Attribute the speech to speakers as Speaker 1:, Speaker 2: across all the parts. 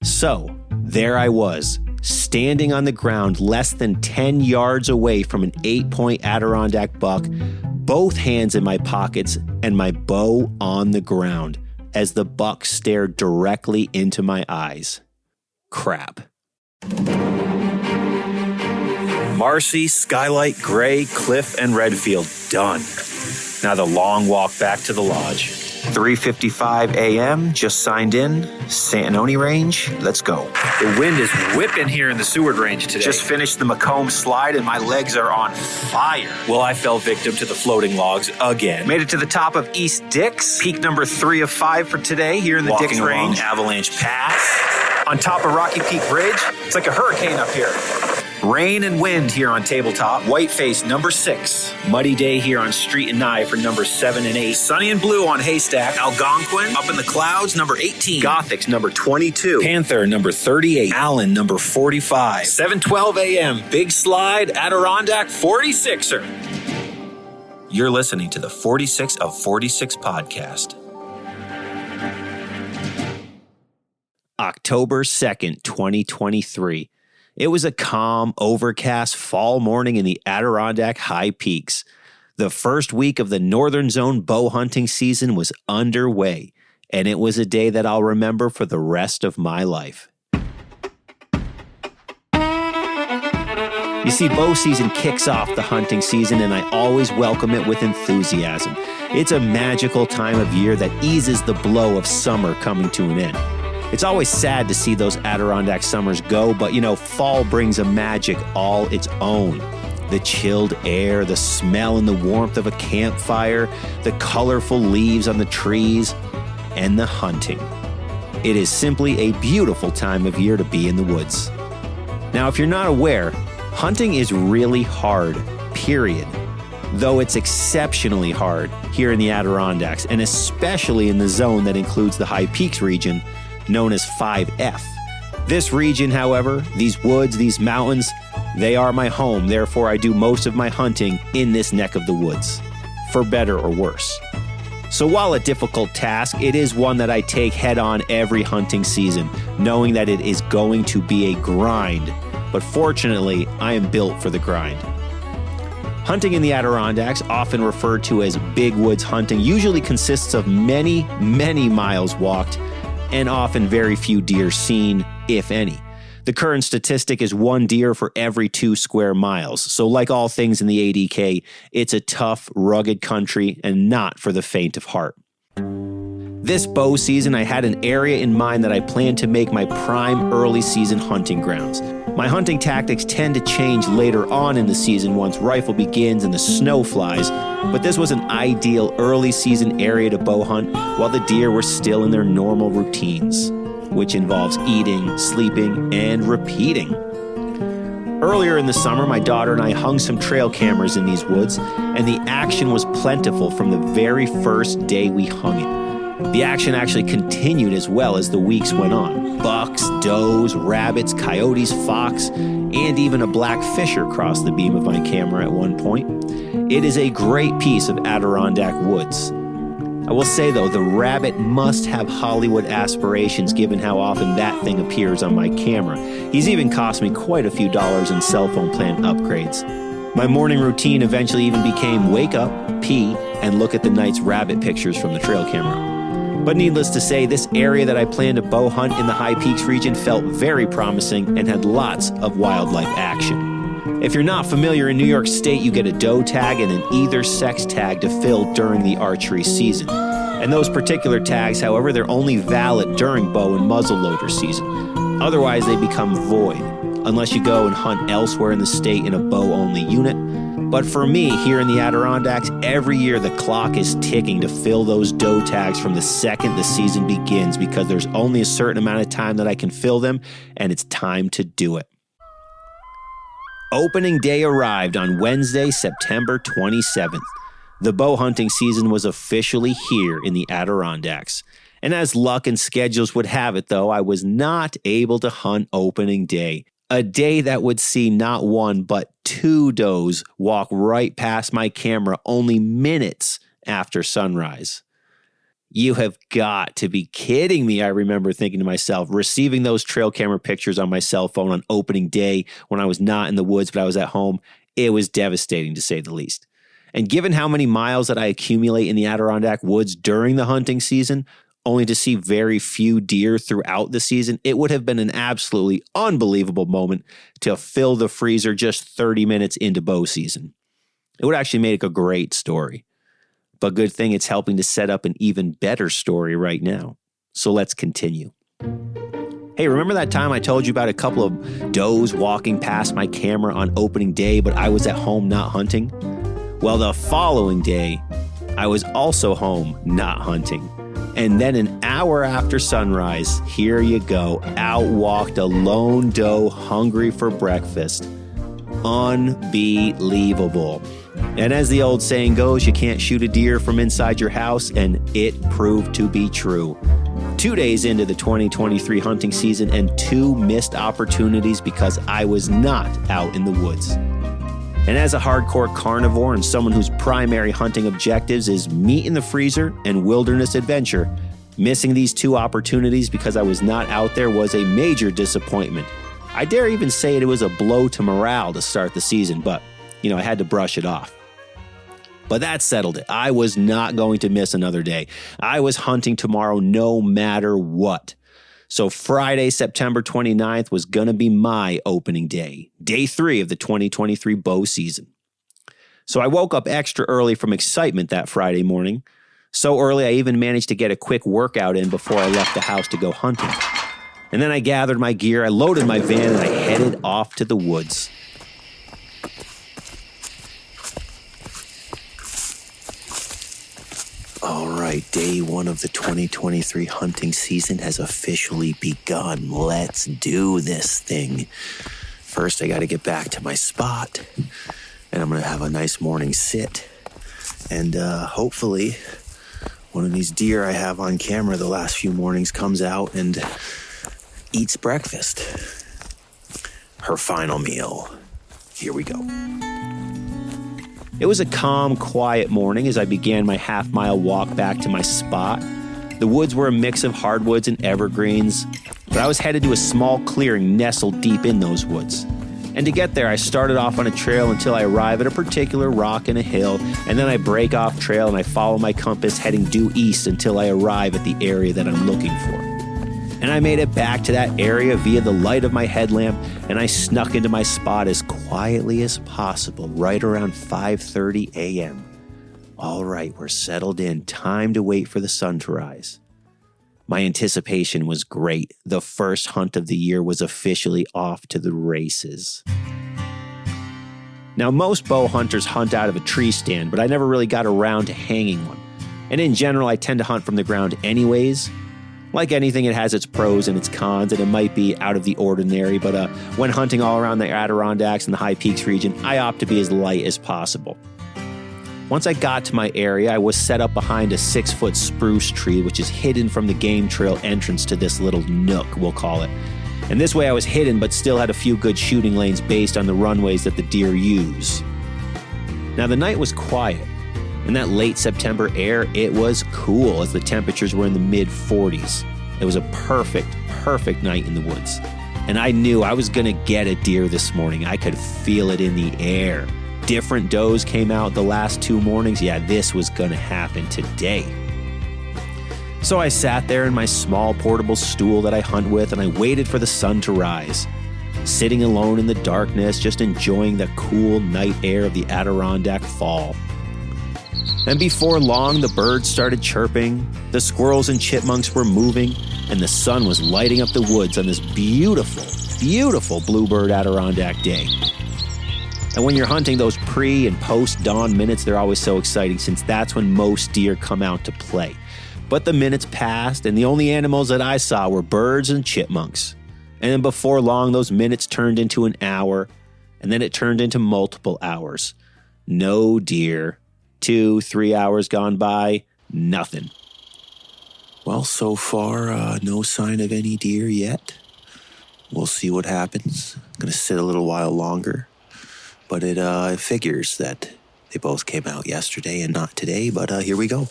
Speaker 1: So, there I was, standing on the ground less than 10 yards away from an 8-point Adirondack buck, both hands in my pockets and my bow on the ground as the buck stared directly into my eyes. Crap. Marcy, Skylight, Gray, Cliff, and Redfield, done. Now the long walk back to the lodge. 3:55 a.m., just signed in, Santanoni Range, let's go.
Speaker 2: The wind is whipping here in the Seward Range today.
Speaker 1: Just finished the Macomb slide and my legs are on fire.
Speaker 2: Well, I fell victim to the floating logs again.
Speaker 1: Made it to the top of East Dix, peak number 3 of 5 for today here in the Dix Range.
Speaker 2: Avalanche Pass.
Speaker 1: On top of Rocky Peak Bridge, it's like a hurricane up here. Rain and wind here on Tabletop. Whiteface, number 6. Muddy day here on Street and Nye for number 7 and 8. Sunny and blue on Haystack. Algonquin, up in the clouds, number 18. Gothics, number 22.
Speaker 2: Panther, number 38.
Speaker 1: Allen, number 45.
Speaker 2: 7:12 a.m. Big Slide, Adirondack 46er.
Speaker 1: You're listening to the 46 of 46 podcast. October 2nd, 2023. It was a calm, overcast fall morning in the Adirondack High Peaks. The first week of the Northern Zone bow hunting season was underway, and it was a day that I'll remember for the rest of my life. You see, bow season kicks off the hunting season, and I always welcome it with enthusiasm. It's a magical time of year that eases the blow of summer coming to an end. It's always sad to see those Adirondack summers go, but fall brings a magic all its own. The chilled air, the smell and the warmth of a campfire, the colorful leaves on the trees, and the hunting. It is simply a beautiful time of year to be in the woods. Now, if you're not aware, hunting is really hard, period. Though it's exceptionally hard here in the Adirondacks, and especially in the zone that includes the High Peaks region, known as 5F. This region, however, these woods, these mountains, they are my home. Therefore, I do most of my hunting in this neck of the woods, for better or worse. So while a difficult task, it is one that I take head on every hunting season, knowing that it is going to be a grind. But fortunately, I am built for the grind. Hunting in the Adirondacks, often referred to as big woods hunting, usually consists of many, many miles walked, and often very few deer seen, if any. The current statistic is 1 deer for every 2 square miles. So like all things in the ADK, it's a tough, rugged country and not for the faint of heart. This bow season, I had an area in mind that I planned to make my prime early season hunting grounds. My hunting tactics tend to change later on in the season once rifle begins and the snow flies, but this was an ideal early season area to bow hunt while the deer were still in their normal routines, which involves eating, sleeping, and repeating. Earlier in the summer, my daughter and I hung some trail cameras in these woods, and the action was plentiful from the very first day we hung it. The action actually continued as well as the weeks went on. Bucks, does, rabbits, coyotes, fox, and even a black fisher crossed the beam of my camera at one point. It is a great piece of Adirondack woods. I will say, though, the rabbit must have Hollywood aspirations given how often that thing appears on my camera. He's even cost me quite a few dollars in cell phone plan upgrades. My morning routine eventually even became wake up, pee, and look at the night's rabbit pictures from the trail camera. But needless to say, this area that I planned to bow hunt in the High Peaks region felt very promising and had lots of wildlife action. If you're not familiar, in New York State, you get a doe tag and an either sex tag to fill during the archery season. And those particular tags, however, they're only valid during bow and muzzleloader season. Otherwise, they become void, unless you go and hunt elsewhere in the state in a bow-only unit. But for me, here in the Adirondacks, every year the clock is ticking to fill those doe tags from the second the season begins, because there's only a certain amount of time that I can fill them, and it's time to do it. Opening day arrived on Wednesday, September 27th. The bow hunting season was officially here in the Adirondacks. And as luck and schedules would have it, though, I was not able to hunt opening day. A day that would see not 1 but 2 does walk right past my camera only minutes after sunrise. You have got to be kidding me, I remember thinking to myself, receiving those trail camera pictures on my cell phone on opening day when I was not in the woods, but I was at home. It was devastating, to say the least. And given how many miles that I accumulate in the Adirondack woods during the hunting season, only to see very few deer throughout the season, it would have been an absolutely unbelievable moment to fill the freezer just 30 minutes into bow season. It would actually make a great story. But good thing it's helping to set up an even better story right now. So let's continue. Hey, remember that time I told you about a couple of does walking past my camera on opening day, but I was at home not hunting? Well, the following day, I was also home not hunting. And then an hour after sunrise, here you go, out walked a lone doe hungry for breakfast. Unbelievable. And as the old saying goes, you can't shoot a deer from inside your house, and it proved to be true. 2 days into the 2023 hunting season and 2 missed opportunities because I was not out in the woods. And as a hardcore carnivore and someone whose primary hunting objectives is meat in the freezer and wilderness adventure, missing these 2 opportunities because I was not out there was a major disappointment. I dare even say it was a blow to morale to start the season, but I had to brush it off. But that settled it. I was not going to miss another day. I was hunting tomorrow no matter what. So Friday, September 29th was going to be my opening day, day 3 of the 2023 bow season. So I woke up extra early from excitement that Friday morning. So early I even managed to get a quick workout in before I left the house to go hunting. And then I gathered my gear, I loaded my van, and I headed off to the woods. All right, day 1 of the 2023 hunting season has officially begun. Let's do this thing. First, I got to get back to my spot, and I'm going to have a nice morning sit. And hopefully, one of these deer I have on camera the last few mornings comes out and eats breakfast. Her final meal. Here we go. It was a calm, quiet morning as I began my half-mile walk back to my spot. The woods were a mix of hardwoods and evergreens, but I was headed to a small clearing nestled deep in those woods. And to get there, I started off on a trail until I arrive at a particular rock and a hill, and then I break off trail and I follow my compass heading due east until I arrive at the area that I'm looking for. And I made it back to that area via the light of my headlamp, and I snuck into my spot as quietly as possible, right around 5:30 a.m. All right, we're settled in. Time to wait for the sun to rise. My anticipation was great. The first hunt of the year was officially off to the races. Now, most bow hunters hunt out of a tree stand, but I never really got around to hanging one. And in general, I tend to hunt from the ground anyways. Like anything, it has its pros and its cons, and it might be out of the ordinary, but when hunting all around the Adirondacks and the High Peaks region, I opt to be as light as possible. Once I got to my area, I was set up behind a 6-foot spruce tree, which is hidden from the game trail entrance to this little nook, we'll call it. And this way I was hidden, but still had a few good shooting lanes based on the runways that the deer use. Now, the night was quiet. In that late September air, it was cool as the temperatures were in the mid-40s. It was a perfect night in the woods. And I knew I was going to get a deer this morning. I could feel it in the air. Different does came out the last 2 mornings. Yeah, this was going to happen today. So I sat there in my small portable stool that I hunt with, and I waited for the sun to rise. Sitting alone in the darkness, just enjoying the cool night air of the Adirondack fall. And before long, the birds started chirping, the squirrels and chipmunks were moving, and the sun was lighting up the woods on this beautiful bluebird Adirondack day. And when you're hunting those pre- and post-dawn minutes, they're always so exciting since that's when most deer come out to play. But the minutes passed, and the only animals that I saw were birds and chipmunks. And then before long, those minutes turned into an hour, and then it turned into multiple hours. No deer. 2-3 hours gone by, nothing. Well, so far, no sign of any deer yet. We'll see what happens. I'm going to sit a little while longer. But it figures that they both came out yesterday and not today, but here we go.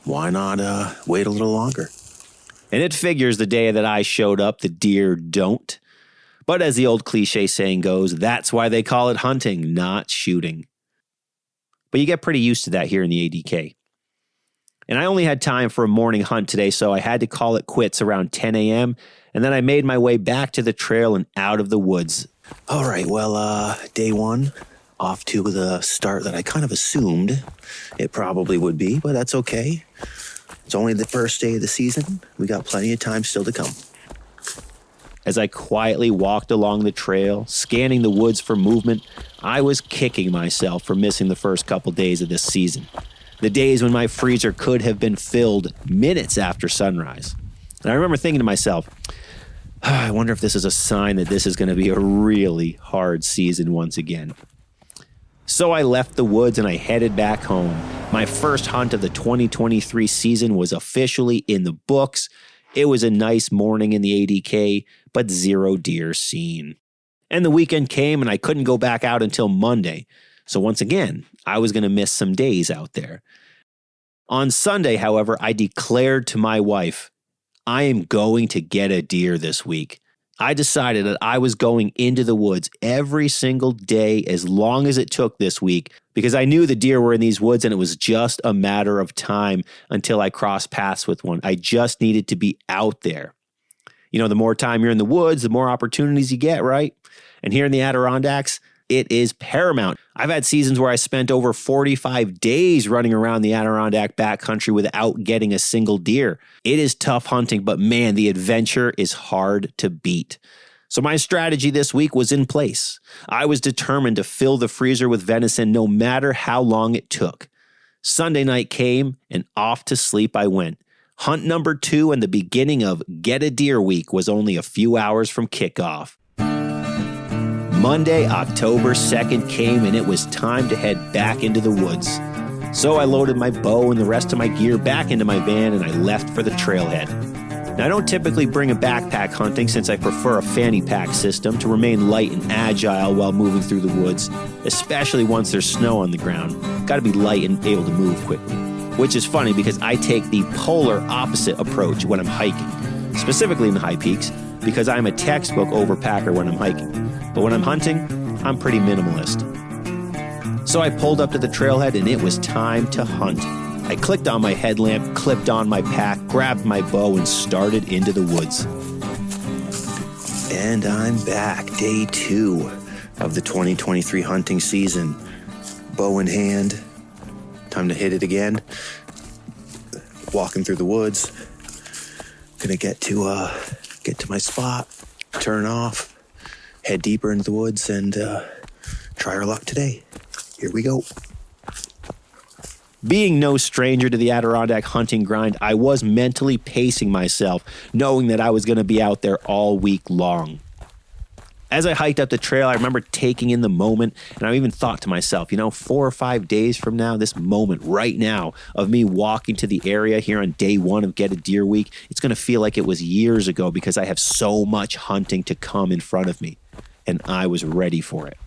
Speaker 3: why not wait a little longer?
Speaker 1: And it figures the day that I showed up, the deer don't. But as the old cliche saying goes, that's why they call it hunting, not shooting. But you get pretty used to that here in the ADK. And I only had time for a morning hunt today, so I had to call it quits around 10 a.m., and then I made my way back to the trail and out of the woods.
Speaker 3: All right, well, day one, off to the start that I kind of assumed it probably would be, but that's okay. It's only the first day of the season. We got plenty of time still to come.
Speaker 1: As I quietly walked along the trail, scanning the woods for movement, I was kicking myself for missing the first couple days of this season. The days when my freezer could have been filled minutes after sunrise. And I remember thinking to myself, I wonder if this is a sign that this is going to be a really hard season once again. So I left the woods and I headed back home. My first hunt of the 2023 season was officially in the books. It was a nice morning in the ADK, but 0 deer seen. And the weekend came and I couldn't go back out until Monday. So once again, I was going to miss some days out there. On Sunday, however, I declared to my wife, I am going to get a deer this week. I decided that I was going into the woods every single day as long as it took this week because I knew the deer were in these woods and it was just a matter of time until I crossed paths with one. I just needed to be out there. You know, the more time you're in the woods, the more opportunities you get, right? And here in the Adirondacks, it is paramount. I've had seasons where I spent over 45 days running around the Adirondack backcountry without getting a single deer. It is tough hunting, but man, the adventure is hard to beat. So my strategy this week was in place. I was determined to fill the freezer with venison no matter how long it took. Sunday night came and off to sleep I went. Hunt number 2 and the beginning of Get a Deer Week was only a few hours from kickoff. Monday, October 2nd came and it was time to head back into the woods. So I loaded my bow and the rest of my gear back into my van and I left for the trailhead. Now, I don't typically bring a backpack hunting since I prefer a fanny pack system to remain light and agile while moving through the woods, especially once there's snow on the ground. Got to be light and able to move quickly. Which is funny because I take the polar opposite approach when I'm hiking, specifically in the high peaks, because I'm a textbook overpacker when I'm hiking. But when I'm hunting, I'm pretty minimalist. So I pulled up to the trailhead and it was time to hunt. I clicked on my headlamp, clipped on my pack, grabbed my bow, and started into the woods.
Speaker 3: And I'm back, day 2 of the 2023 hunting season. Bow in hand, time to hit it again. Walking through the woods, gonna get to my spot, turn off, head deeper into the woods, and try our luck today. Here we go.
Speaker 1: Being no stranger to the Adirondack hunting grind, I was mentally pacing myself, knowing that I was going to be out there all week long. As I hiked up the trail, I remember taking in the moment, and I even thought to myself, 4 or 5 days from now, this moment right now of me walking to the area here on day 1 of Get a Deer Week, it's going to feel like it was years ago because I have so much hunting to come in front of me, and I was ready for it.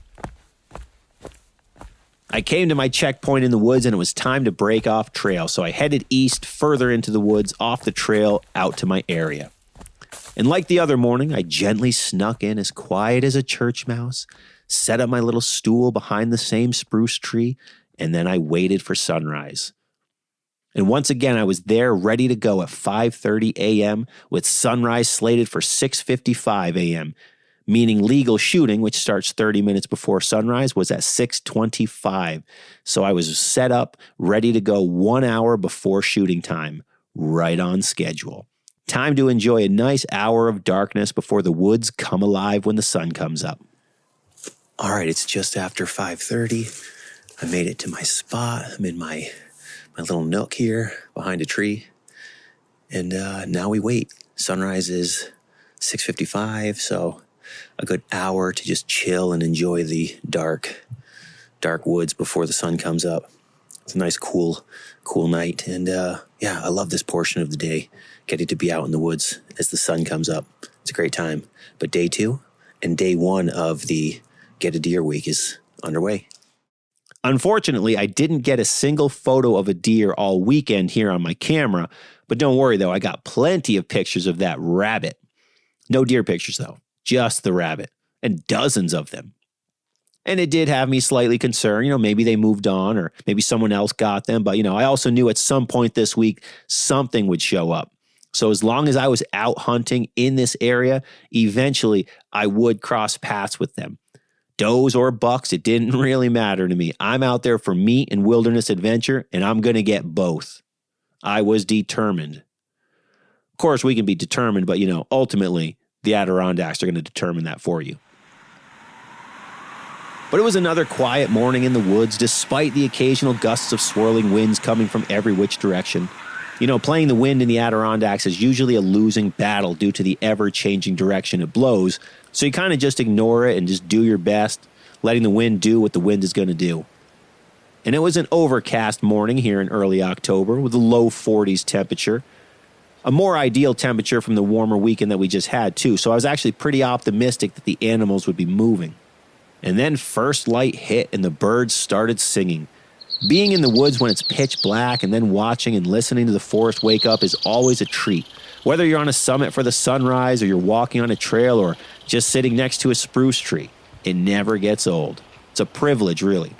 Speaker 1: I came to my checkpoint in the woods and it was time to break off trail, so I headed east further into the woods off the trail out to my area. And like the other morning, I gently snuck in as quiet as a church mouse, set up my little stool behind the same spruce tree, and then I waited for sunrise. And once again, I was there ready to go at 5:30 a.m. with sunrise slated for 6:55 a.m., meaning legal shooting, which starts 30 minutes before sunrise, was at 6:25. So I was set up, ready to go 1 hour before shooting time, right on schedule. Time to enjoy a nice hour of darkness before the woods come alive when the sun comes up.
Speaker 3: All right, it's just after 5:30. I made it to my spot. I'm in my little nook here behind a tree. And now we wait. Sunrise is 6:55, so a good hour to just chill and enjoy the dark woods before the sun comes up. It's a nice, cool night. And I love this portion of the day, getting to be out in the woods as the sun comes up. It's a great time. But day 2 and day 1 of the Get a Deer Week is underway.
Speaker 1: Unfortunately, I didn't get a single photo of a deer all weekend here on my camera, but don't worry though, I got plenty of pictures of that rabbit. No deer pictures though, just the rabbit, and dozens of them. And it did have me slightly concerned, maybe they moved on or maybe someone else got them, but I also knew at some point this week something would show up. So as long as I was out hunting in this area, eventually I would cross paths with them. Does or bucks, it didn't really matter to me. I'm out there for meat and wilderness adventure, and I'm going to get both. I was determined. Of course, we can be determined, but ultimately, the Adirondacks are going to determine that for you. But it was another quiet morning in the woods, despite the occasional gusts of swirling winds coming from every which direction. Playing the wind in the Adirondacks is usually a losing battle due to the ever-changing direction it blows, so you kind of just ignore it and just do your best, letting the wind do what the wind is going to do. And it was an overcast morning here in early October with a low 40s temperature. A more ideal temperature from the warmer weekend that we just had too, so I was actually pretty optimistic that the animals would be moving. And then first light hit and the birds started singing. Being in the woods when it's pitch black and then watching and listening to the forest wake up is always a treat. Whether you're on a summit for the sunrise or you're walking on a trail or just sitting next to a spruce tree, it never gets old. It's a privilege, really.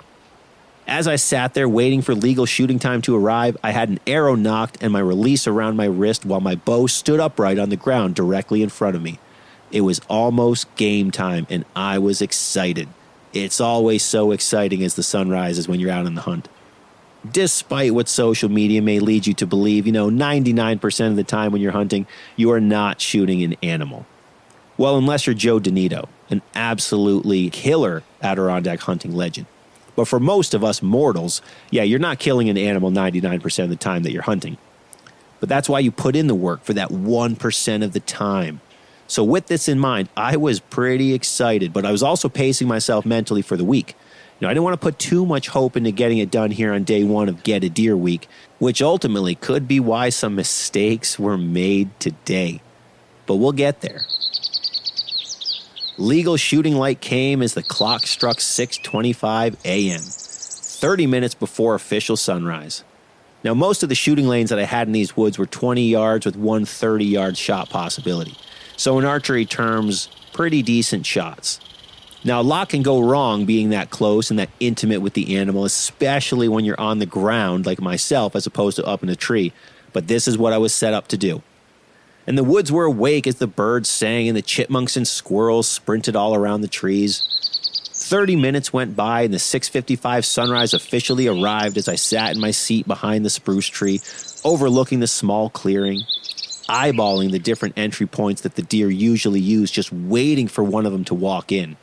Speaker 1: As I sat there waiting for legal shooting time to arrive, I had an arrow knocked and my release around my wrist while my bow stood upright on the ground directly in front of me. It was almost game time and I was excited. It's always so exciting as the sun rises when you're out on the hunt. Despite what social media may lead you to believe, 99% of the time when you're hunting, you are not shooting an animal. Well, unless you're Joe Donito, an absolutely killer Adirondack hunting legend. But for most of us mortals, you're not killing an animal 99% of the time that you're hunting. But that's why you put in the work for that 1% of the time. So with this in mind, I was pretty excited, but I was also pacing myself mentally for the week. I didn't want to put too much hope into getting it done here on day one of Get a Deer Week, which ultimately could be why some mistakes were made today. But we'll get there. Legal shooting light came as the clock struck 6:25 a.m., 30 minutes before official sunrise. Now, most of the shooting lanes that I had in these woods were 20 yards with one 30-yard shot possibility. So in archery terms, pretty decent shots. Now, a lot can go wrong being that close and that intimate with the animal, especially when you're on the ground like myself as opposed to up in a tree. But this is what I was set up to do. And the woods were awake as the birds sang and the chipmunks and squirrels sprinted all around the trees. 30 minutes went by and the 6:55 sunrise officially arrived as I sat in my seat behind the spruce tree, overlooking the small clearing, eyeballing the different entry points that the deer usually use, just waiting for one of them to walk in.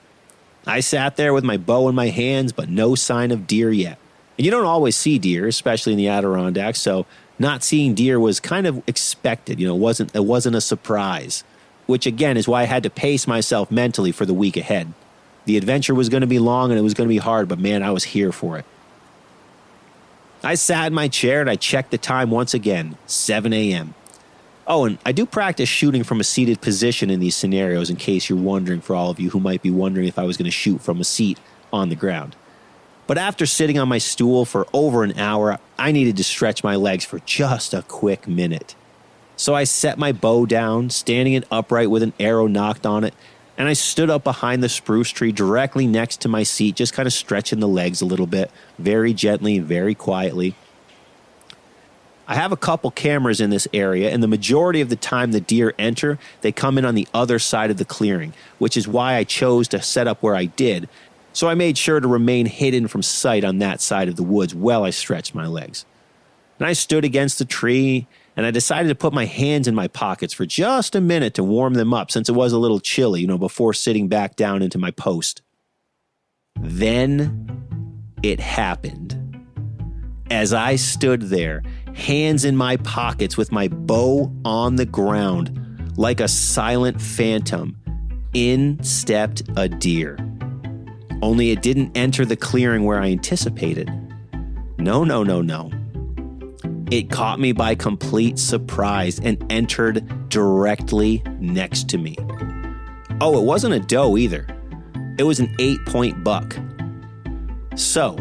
Speaker 1: I sat there with my bow in my hands, but no sign of deer yet. And you don't always see deer, especially in the Adirondacks, so not seeing deer was kind of expected. It wasn't a surprise, which again is why I had to pace myself mentally for the week ahead. The adventure was going to be long and it was going to be hard, but man, I was here for it. I sat in my chair and I checked the time once again, 7 a.m. Oh, and I do practice shooting from a seated position in these scenarios in case you're wondering, for all of you who might be wondering if I was going to shoot from a seat on the ground. But after sitting on my stool for over an hour, I needed to stretch my legs for just a quick minute. So I set my bow down, standing it upright with an arrow knocked on it, and I stood up behind the spruce tree directly next to my seat, just kind of stretching the legs a little bit, very gently and very quietly. I have a couple cameras in this area, and the majority of the time the deer enter, they come in on the other side of the clearing, which is why I chose to set up where I did. So I made sure to remain hidden from sight on that side of the woods while I stretched my legs. And I stood against the tree, and I decided to put my hands in my pockets for just a minute to warm them up since it was a little chilly, before sitting back down into my post. Then it happened. As I stood there, hands in my pockets with my bow on the ground, like a silent phantom, in stepped a deer. Only it didn't enter the clearing where I anticipated. No. It caught me by complete surprise and entered directly next to me. Oh, it wasn't a doe either. It was an 8-point buck. So,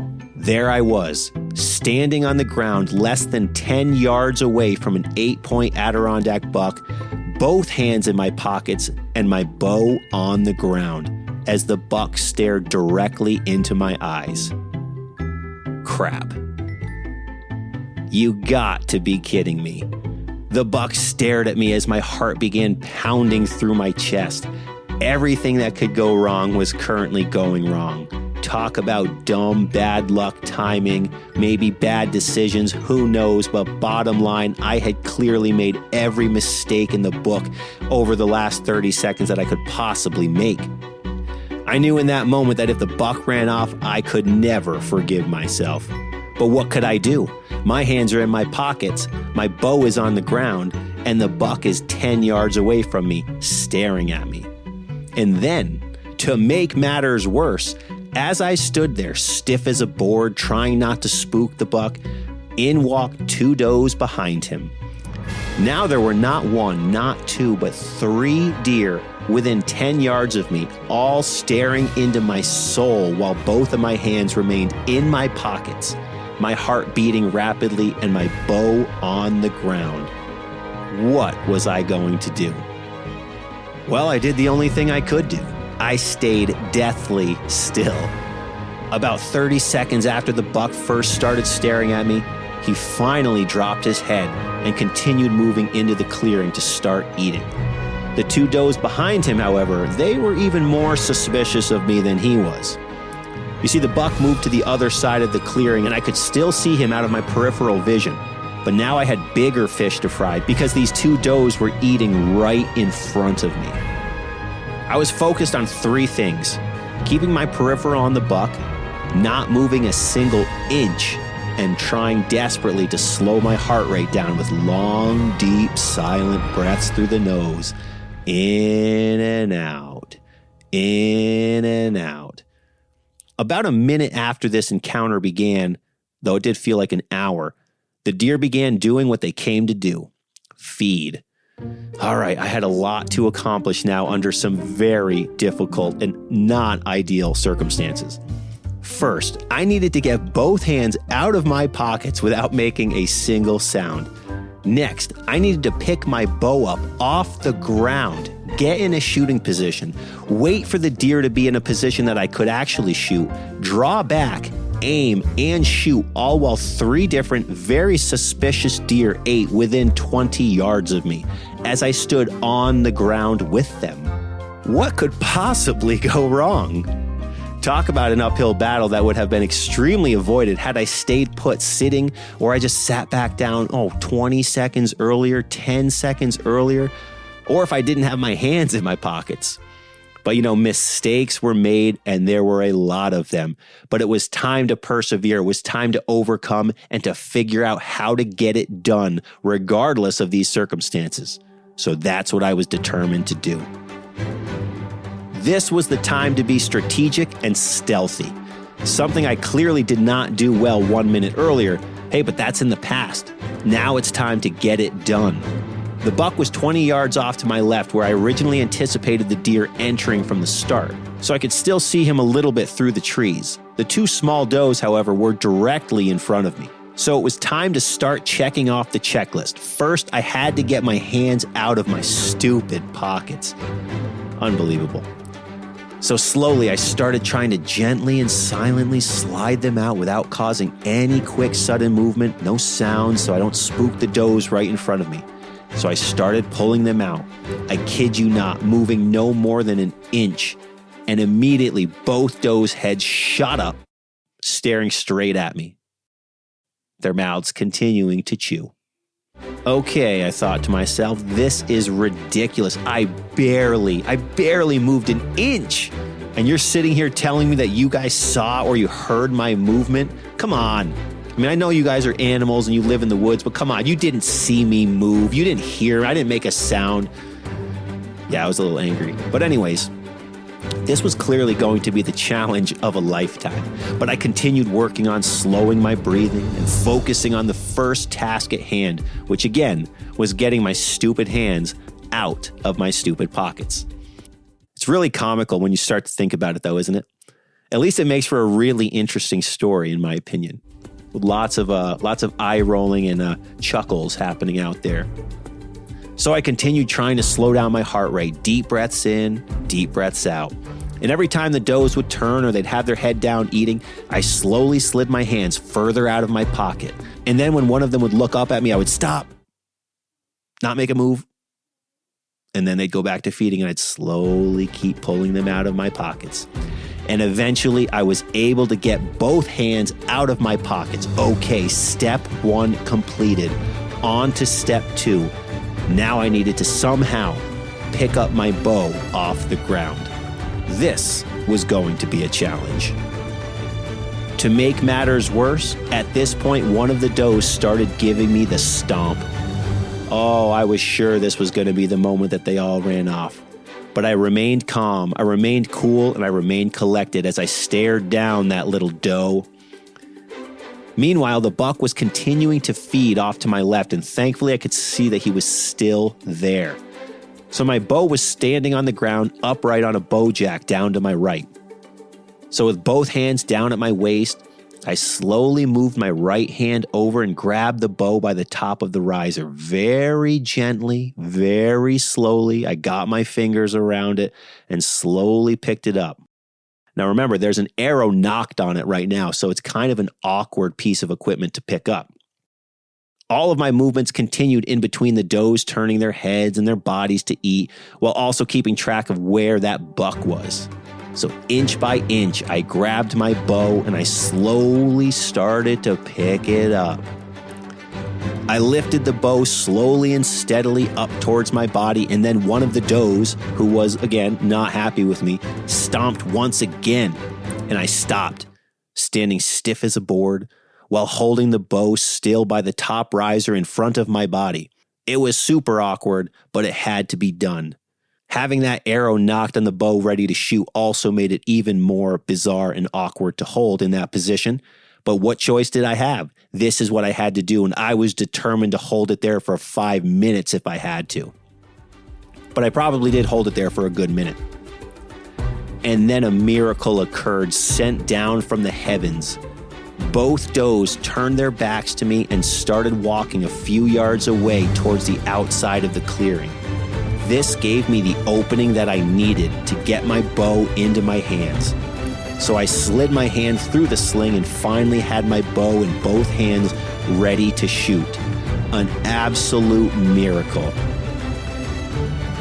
Speaker 1: There I was, standing on the ground less than 10 yards away from an 8-point Adirondack buck, both hands in my pockets and my bow on the ground as the buck stared directly into my eyes. Crap. You got to be kidding me. The buck stared at me as my heart began pounding through my chest. Everything that could go wrong was currently going wrong. Talk about dumb, bad luck timing, maybe bad decisions, who knows, but bottom line, I had clearly made every mistake in the book over the last 30 seconds that I could possibly make. I knew in that moment that if the buck ran off, I could never forgive myself. But what could I do? My hands are in my pockets, my bow is on the ground, and the buck is 10 yards away from me, staring at me. And then, to make matters worse, as I stood there, stiff as a board, trying not to spook the buck, in walked 2 does behind him. Now there were not 1, not 2, but 3 deer within 10 yards of me, all staring into my soul while both of my hands remained in my pockets, my heart beating rapidly and my bow on the ground. What was I going to do? Well, I did the only thing I could do. I stayed deathly still. About 30 seconds after the buck first started staring at me, he finally dropped his head and continued moving into the clearing to start eating. The 2 does behind him, however, they were even more suspicious of me than he was. You see, the buck moved to the other side of the clearing and I could still see him out of my peripheral vision. But now I had bigger fish to fry because these 2 does were eating right in front of me. I was focused on 3 things: keeping my peripheral on the buck, not moving a single inch, and trying desperately to slow my heart rate down with long, deep, silent breaths through the nose. In and out, in and out. About a minute after this encounter began, though it did feel like an hour, the deer began doing what they came to do: feed. All right, I had a lot to accomplish now under some very difficult and not ideal circumstances. First, I needed to get both hands out of my pockets without making a single sound. Next, I needed to pick my bow up off the ground, get in a shooting position, wait for the deer to be in a position that I could actually shoot, draw back, aim, and shoot, all while 3 different, very suspicious deer ate within 20 yards of me as I stood on the ground with them. What could possibly go wrong? Talk about an uphill battle that would have been extremely avoided had I stayed put sitting, or I just sat back down 20 seconds earlier, 10 seconds earlier, or if I didn't have my hands in my pockets. But mistakes were made and there were a lot of them. But it was time to persevere. It was time to overcome and to figure out how to get it done regardless of these circumstances. So that's what I was determined to do. This was the time to be strategic and stealthy. Something I clearly did not do well 1 minute earlier. Hey, but that's in the past. Now it's time to get it done. The buck was 20 yards off to my left where I originally anticipated the deer entering from the start, so I could still see him a little bit through the trees. The 2 small does, however, were directly in front of me. So it was time to start checking off the checklist. First, I had to get my hands out of my stupid pockets. Unbelievable. So slowly, I started trying to gently and silently slide them out without causing any quick, sudden movement, no sound, so I don't spook the does right in front of me. So I started pulling them out. I kid you not, moving no more than an inch. And immediately, both does' heads shot up, staring straight at me, their mouths continuing to chew. Okay, I thought to myself, this is ridiculous. I barely moved an inch. And you're sitting here telling me that you guys saw or you heard my movement? Come on. I mean, I know you guys are animals and you live in the woods, but come on, you didn't see me move. You didn't hear me. I didn't make a sound. Yeah, I was a little angry. But anyways, this was clearly going to be the challenge of a lifetime. But I continued working on slowing my breathing and focusing on the first task at hand, which again was getting my stupid hands out of my stupid pockets. It's really comical when you start to think about it though, isn't it? At least it makes for a really interesting story, in my opinion. With lots of eye rolling and chuckles happening out there. So I continued trying to slow down my heart rate. Deep breaths in, deep breaths out. And every time the does would turn or they'd have their head down eating, I slowly slid my hands further out of my pocket. And then when one of them would look up at me, I would stop, not make a move. And then they'd go back to feeding and I'd slowly keep pulling them out of my pockets. And eventually I was able to get both hands out of my pockets. Okay, step 1 completed. On to step 2. Now I needed to somehow pick up my bow off the ground. This was going to be a challenge. To make matters worse, at this point, one of the does started giving me the stomp. Oh, I was sure this was going to be the moment that they all ran off. But I remained calm, I remained cool, and I remained collected as I stared down that little doe. Meanwhile, the buck was continuing to feed off to my left, and thankfully I could see that he was still there. So my bow was standing on the ground, upright on a bow jack down to my right. So with both hands down at my waist, I slowly moved my right hand over and grabbed the bow by the top of the riser. Very gently, very slowly, I got my fingers around it and slowly picked it up. Now remember, there's an arrow knocked on it right now, so it's kind of an awkward piece of equipment to pick up. All of my movements continued in between the does turning their heads and their bodies to eat, while also keeping track of where that buck was. So inch by inch, I grabbed my bow and I slowly started to pick it up. I lifted the bow slowly and steadily up towards my body, and then one of the does, who was, again, not happy with me, stomped once again, and I stopped, standing stiff as a board, while holding the bow still by the top riser in front of my body. It was super awkward, but it had to be done. Having that arrow knocked on the bow ready to shoot also made it even more bizarre and awkward to hold in that position. But what choice did I have? This is what I had to do, and I was determined to hold it there for 5 minutes if I had to. But I probably did hold it there for a good minute. And then a miracle occurred, sent down from the heavens. Both does turned their backs to me and started walking a few yards away towards the outside of the clearing. This gave me the opening that I needed to get my bow into my hands. So I slid my hand through the sling and finally had my bow in both hands ready to shoot. An absolute miracle.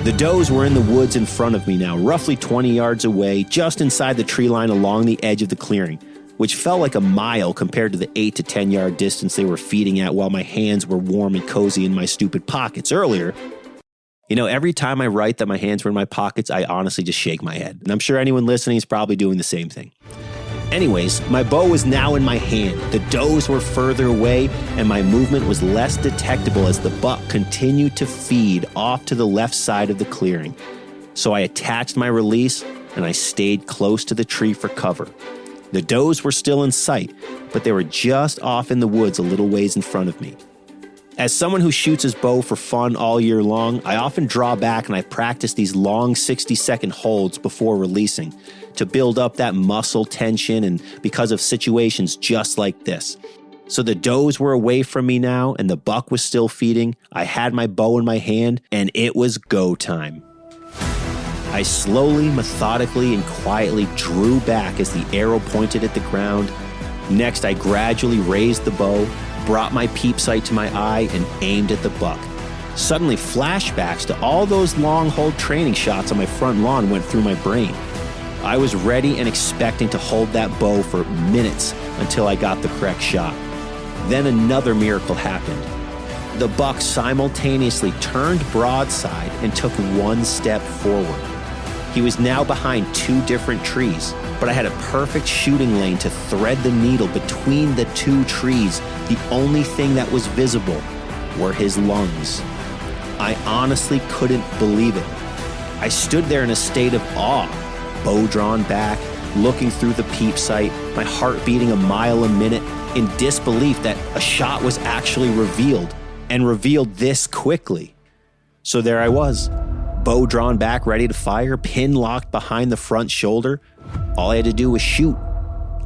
Speaker 1: The does were in the woods in front of me now, roughly 20 yards away, just inside the tree line along the edge of the clearing, which felt like a mile compared to the 8 to 10 yard distance they were feeding at while my hands were warm and cozy in my stupid pockets earlier. You know, every time I write that my hands were in my pockets, I honestly just shake my head. And I'm sure anyone listening is probably doing the same thing. Anyways, my bow was now in my hand. The does were further away, and my movement was less detectable as the buck continued to feed off to the left side of the clearing. So I attached my release, and I stayed close to the tree for cover. The does were still in sight, but they were just off in the woods a little ways in front of me. As someone who shoots his bow for fun all year long, I often draw back and I practice these long 60-second holds before releasing to build up that muscle tension and because of situations just like this. So the does were away from me now and the buck was still feeding. I had my bow in my hand and it was go time. I slowly, methodically, and quietly drew back as the arrow pointed at the ground. Next, I gradually raised the bow, brought my peep sight to my eye, and aimed at the buck. Suddenly, flashbacks to all those long hold training shots on my front lawn went through my brain. I was ready and expecting to hold that bow for minutes until I got the correct shot. Then another miracle happened. The buck simultaneously turned broadside and took one step forward. He was now behind 2 different trees, but I had a perfect shooting lane to thread the needle between the 2 trees. The only thing that was visible were his lungs. I honestly couldn't believe it. I stood there in a state of awe, bow drawn back, looking through the peep sight, my heart beating a mile a minute, in disbelief that a shot was actually revealed, and revealed this quickly. So there I was, bow drawn back, ready to fire, pin locked behind the front shoulder. All I had to do was shoot.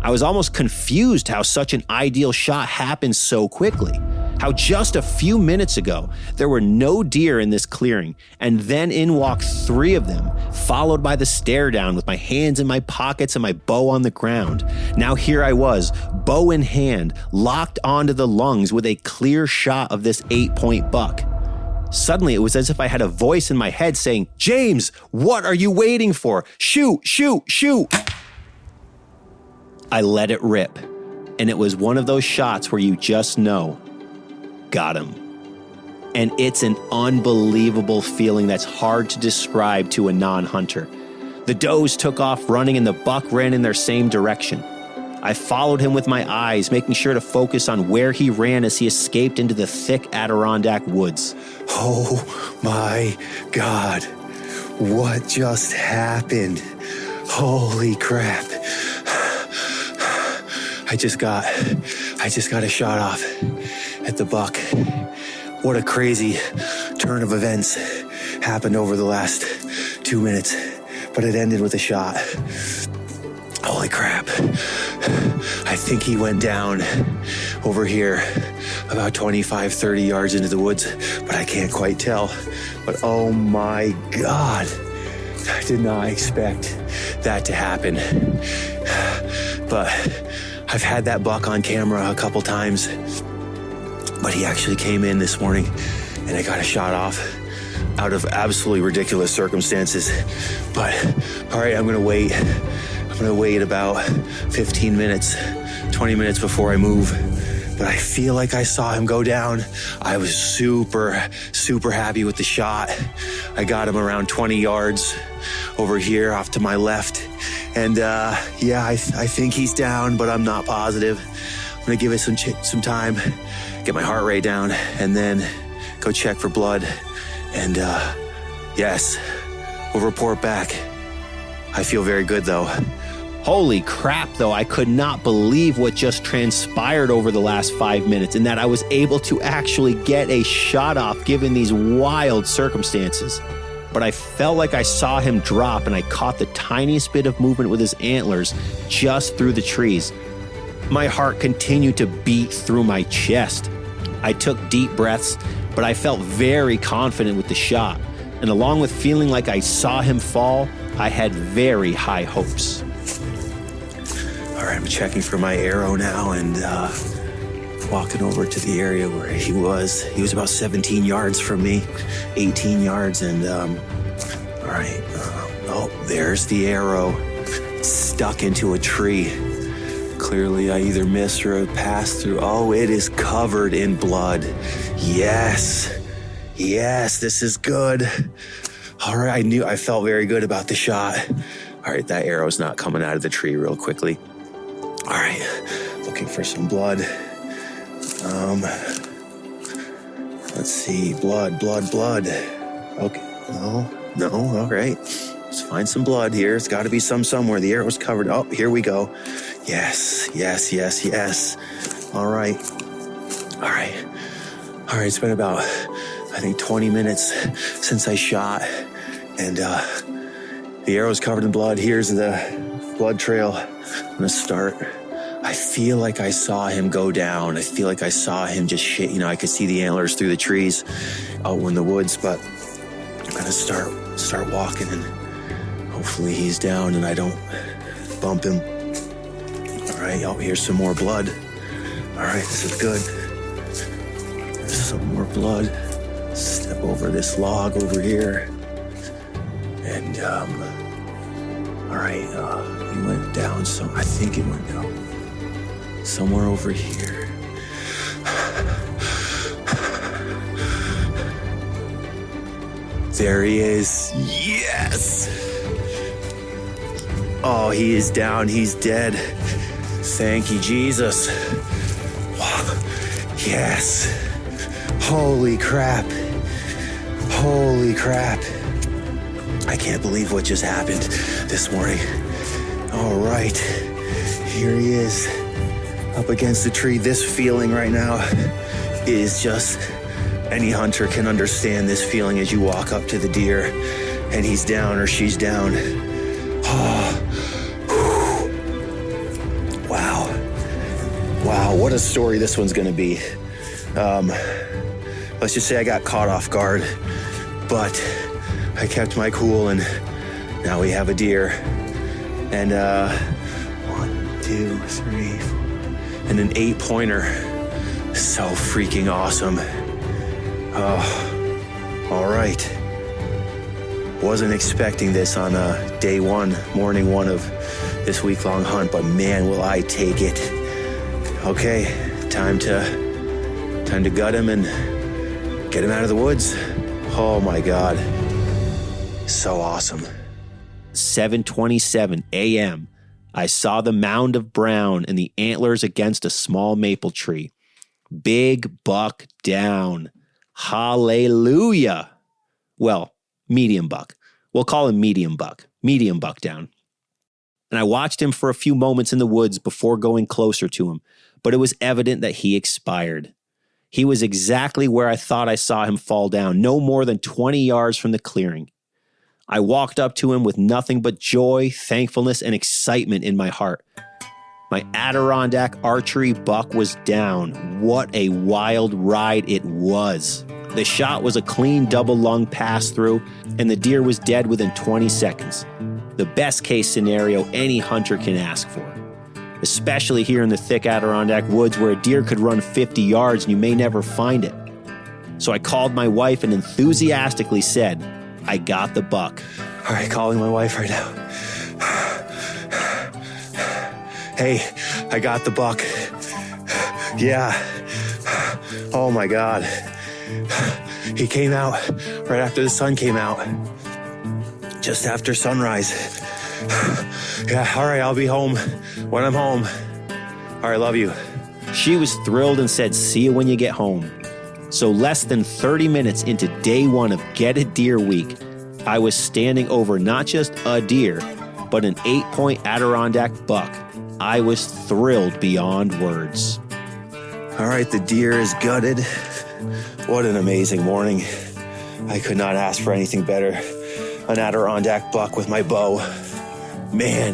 Speaker 1: I was almost confused how such an ideal shot happened so quickly. How just a few minutes ago, there were no deer in this clearing, and then in walked 3 of them, followed by the stare down with my hands in my pockets and my bow on the ground. Now here I was, bow in hand, locked onto the lungs with a clear shot of this 8-point buck. Suddenly, it was as if I had a voice in my head saying, "James, what are you waiting for? Shoot, shoot, shoot." I let it rip, and it was one of those shots where you just know, got him. And it's an unbelievable feeling that's hard to describe to a non-hunter. The does took off running and the buck ran in their same direction. I followed him with my eyes, making sure to focus on where he ran as he escaped into the thick Adirondack woods.
Speaker 3: Oh my God, what just happened? Holy crap. I just got a shot off at the buck. What a crazy turn of events happened over the last 2 minutes, but it ended with a shot. Holy crap. I think he went down over here about 25, 30 yards into the woods, but I can't quite tell. But oh my God, I did not expect that to happen. But I've had that buck on camera a couple times, but he actually came in this morning and I got a shot off out of absolutely ridiculous circumstances. But all right, I'm gonna wait about 15 minutes, 20 minutes before I move. But I feel like I saw him go down. I was super happy with the shot. I got him around 20 yards over here off to my left. And yeah, I think he's down, but I'm not positive. I'm gonna give it some time, get my heart rate down, and then go check for blood. And yes, we'll report back. I feel very good though.
Speaker 1: Holy crap, though, I could not believe what just transpired over the last 5 minutes and that I was able to actually get a shot off given these wild circumstances. But I felt like I saw him drop and I caught the tiniest bit of movement with his antlers just through the trees. My heart continued to beat through my chest. I took deep breaths, but I felt very confident with the shot. And along with feeling like I saw him fall, I had very high hopes.
Speaker 3: All right, I'm checking for my arrow now and walking over to the area where he was. He was about 17 yards from me, 18 yards. And all right, oh, there's the arrow. It's stuck into a tree. Clearly, I either missed or passed through. Oh, it is covered in blood. Yes, this is good. All right, I felt very good about the shot. All right, that arrow's not coming out of the tree real quickly. All right, looking for some blood. Let's see, blood. Okay, no, all right. Let's find some blood here. It's got to be some somewhere. The arrow's covered. Oh, here we go. Yes. All right. It's been about, I think, 20 minutes since I shot, and the arrow's covered in blood. Here's the blood trail. I'm gonna start. I feel like I saw him go down. I feel like I saw him just shit. I could see the antlers through the trees out in the woods, but I'm gonna start walking and hopefully he's down and I don't bump him. All right, here's some more blood. All right, this is good. There's some more blood. Step over this log over here. And, all right, he went down, so I think it went down somewhere over here. There he is. Yes! Oh, he is down. He's dead. Thank you, Jesus. Yes. Holy crap. I can't believe what just happened this morning. All right. Here he is up against the tree. This feeling right now is just, any hunter can understand this feeling as you walk up to the deer and he's down or she's down. Oh. Wow. what a story this one's going to be. Let's just say I got caught off guard, but I kept my cool, and now we have a deer. And 1, 2, 3, 4, and an 8-pointer. So freaking awesome. Oh, all right. Wasn't expecting this on day one, morning one of this week-long hunt, but man, will I take it. Okay, time to gut him and get him out of the woods. Oh my God, so awesome.
Speaker 1: 7:27 a.m. I saw the mound of brown and the antlers against a small maple tree. Big buck down. Hallelujah. Well, medium buck. We'll call him medium buck. Medium buck down. And I watched him for a few moments in the woods before going closer to him, but it was evident that he expired. He was exactly where I thought I saw him fall down, no more than 20 yards from the clearing. I walked up to him with nothing but joy, thankfulness, and excitement in my heart. My Adirondack Archery buck was down. What a wild ride it was. The shot was a clean double lung pass through, and the deer was dead within 20 seconds. The best case scenario any hunter can ask for, especially here in the thick Adirondack woods where a deer could run 50 yards and you may never find it. So I called my wife and enthusiastically said, I got the buck.
Speaker 3: All right, calling my wife right now. Hey, I got the buck. Yeah. Oh my God. He came out right after the sun came out. Just after sunrise. Yeah, all right, I'll be home when I'm home. All right, love you.
Speaker 1: She was thrilled and said, see you when you get home. So less than 30 minutes into day one of Get a Deer Week, I was standing over not just a deer, but an 8-point Adirondack buck. I was thrilled beyond words.
Speaker 3: All right, the deer is gutted. What an amazing morning. I could not ask for anything better. An Adirondack buck with my bow. Man,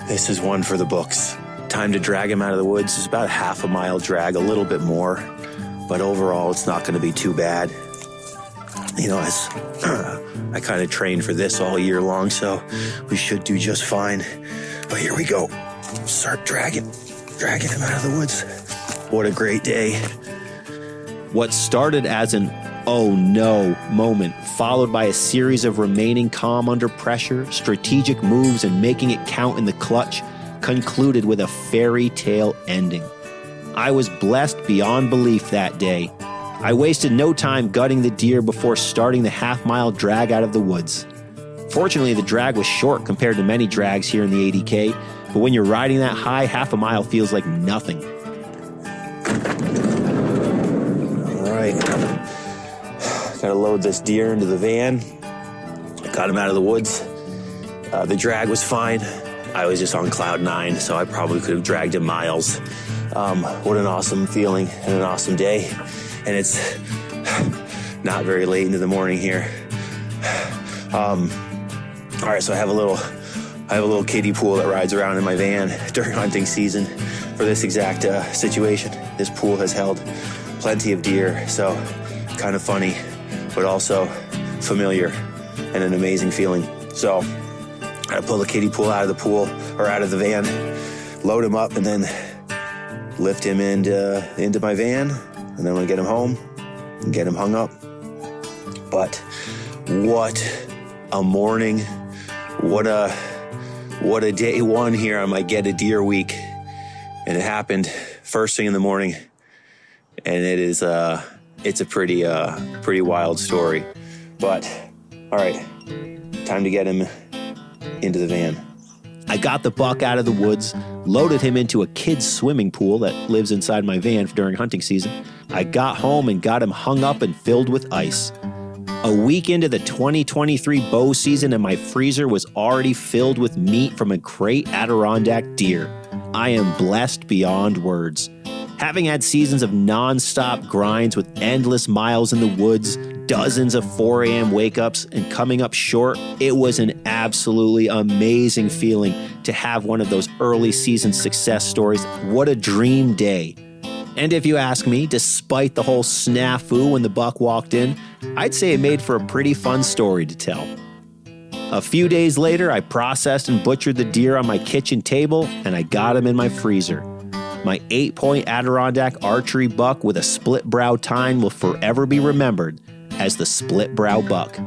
Speaker 3: this is one for the books. Time to drag him out of the woods. It's about a half a mile drag, a little bit more. But overall, it's not going to be too bad. You know, as I kind of trained for this all year long, so we should do just fine. But here we go. Start dragging him out of the woods. What a great day.
Speaker 1: What started as an oh no moment, followed by a series of remaining calm under pressure, strategic moves, and making it count in the clutch, concluded with a fairy tale ending. I was blessed beyond belief that day. I wasted no time gutting the deer before starting the half-mile drag out of the woods. Fortunately, the drag was short compared to many drags here in the 80K, but when you're riding that high, half a mile feels like nothing.
Speaker 3: All right. Gotta load this deer into the van. Got him out of the woods. The drag was fine. I was just on cloud 9, so I probably could have dragged him miles. What an awesome feeling and an awesome day. And it's not very late into the morning here. All right, so I have a little kiddie pool that rides around in my van during hunting season for this exact situation. This pool has held plenty of deer, so kind of funny, but also familiar and an amazing feeling. So I pull the kiddie pool out of the pool or out of the van, load him up, and then lift him into my van, and then when I get him home and get him hung up. But what a morning. What a day one here on my Get a Deer Week. And it happened first thing in the morning. And it's a pretty wild story. But all right, time to get him into the van.
Speaker 1: I got the buck out of the woods, loaded him into a kid's swimming pool that lives inside my van during hunting season. I got home and got him hung up and filled with ice. A week into the 2023 bow season and my freezer was already filled with meat from a great Adirondack deer. I am blessed beyond words. Having had seasons of non-stop grinds with endless miles in the woods, dozens of 4 a.m. wake-ups and coming up short, it was an absolutely amazing feeling to have one of those early season success stories. What a dream day. And if you ask me, despite the whole snafu when the buck walked in, I'd say it made for a pretty fun story to tell. A few days later, I processed and butchered the deer on my kitchen table, and I got him in my freezer. My 8-point Adirondack archery buck with a split brow tine will forever be remembered as the split brow buck.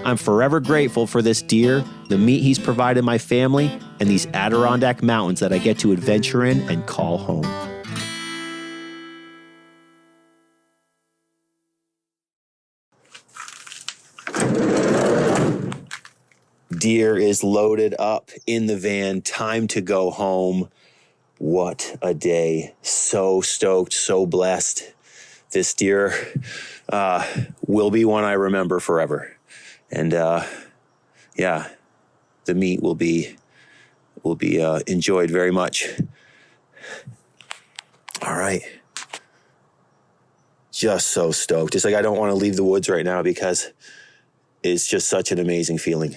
Speaker 1: I'm forever grateful for this deer, the meat he's provided my family, and these Adirondack mountains that I get to adventure in and call home. Deer is loaded up in the van. Time to go home. What a day. So stoked, so blessed. This deer will be one I remember forever. And yeah, the meat will be enjoyed very much. All right. Just so stoked. It's like I don't want to leave the woods right now because it's just such an amazing feeling.